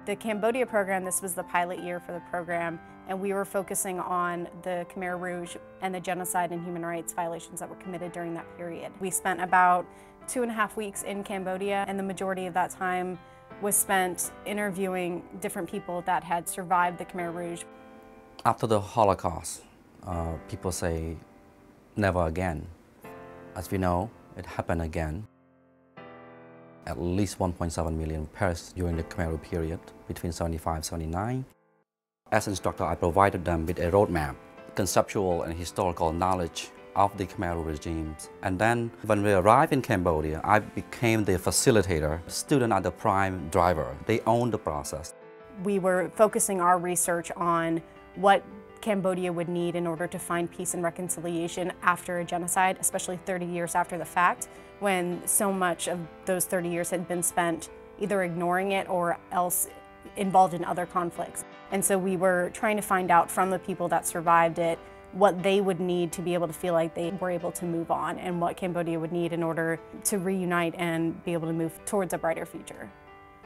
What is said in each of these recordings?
The Cambodia program, this was the pilot year for the program, and we were focusing on the Khmer Rouge and the genocide and human rights violations that were committed during that period. We spent about 2.5 weeks in Cambodia, and the majority of that time was spent interviewing different people that had survived the Khmer Rouge. After the Holocaust, people say, never again. As we know, it happened again. At least 1.7 million perished during the Khmer Rouge period between 75 and 79. As instructor, I provided them with a roadmap, conceptual and historical knowledge of the Khmer Rouge regimes. And then when we arrived in Cambodia, I became the facilitator. Students are the prime driver. They own the process. We were focusing our research on what Cambodia would need in order to find peace and reconciliation after a genocide, especially 30 years after the fact, when so much of those 30 years had been spent either ignoring it or else involved in other conflicts. And so we were trying to find out from the people that survived it what they would need to be able to feel like they were able to move on, and what Cambodia would need in order to reunite and be able to move towards a brighter future.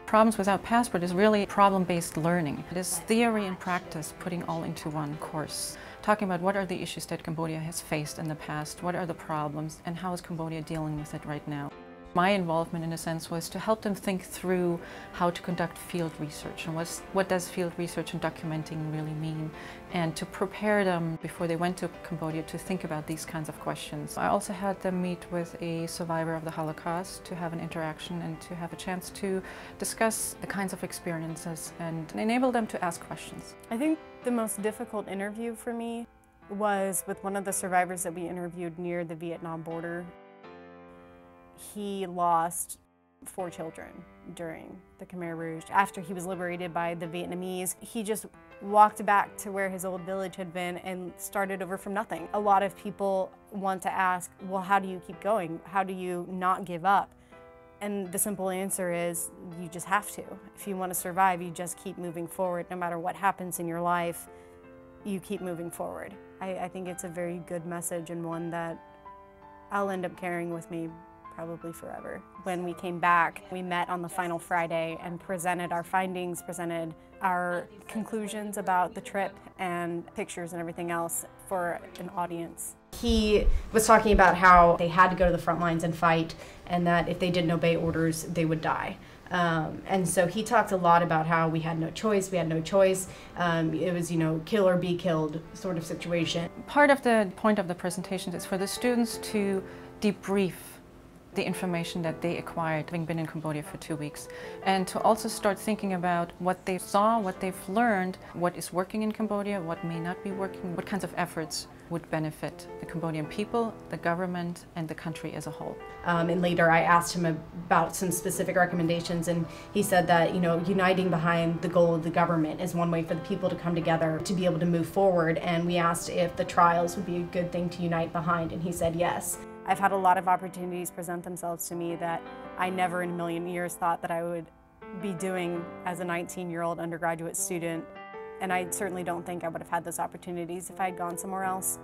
Problems Without Passport is really problem-based learning. It is theory and practice putting all into one course. Talking about what are the issues that Cambodia has faced in the past, what are the problems, and how is Cambodia dealing with it right now. My involvement, in a sense, was to help them think through how to conduct field research and what does field research and documenting really mean, and to prepare them before they went to Cambodia to think about these kinds of questions. I also had them meet with a survivor of the Holocaust to have an interaction and to have a chance to discuss the kinds of experiences and enable them to ask questions. I think the most difficult interview for me was with one of the survivors that we interviewed near the Vietnam border. He lost 4 children during the Khmer Rouge. After he was liberated by the Vietnamese, he just walked back to where his old village had been and started over from nothing. A lot of people want to ask, well, how do you keep going? How do you not give up? And the simple answer is, you just have to. If you want to survive, you just keep moving forward. No matter what happens in your life, you keep moving forward. I think it's a very good message, and one that I'll end up carrying with me probably forever. When we came back, we met on the final Friday and presented our findings, presented our conclusions about the trip and pictures and everything else for an audience. He was talking about how they had to go to the front lines and fight, and that if they didn't obey orders, they would die. And so he talked a lot about how we had no choice, it was, kill or be killed sort of situation. Part of the point of the presentation is for the students to debrief the information that they acquired having been in Cambodia for 2 weeks, and to also start thinking about what they saw, what they've learned, what is working in Cambodia, what may not be working, what kinds of efforts would benefit the Cambodian people, the government, and the country as a whole. And later I asked him about some specific recommendations, and he said that, uniting behind the goal of the government is one way for the people to come together to be able to move forward. And we asked if the trials would be a good thing to unite behind, and he said yes. I've had a lot of opportunities present themselves to me that I never in a million years thought that I would be doing as a 19-year-old undergraduate student. And I certainly don't think I would have had those opportunities if I had gone somewhere else.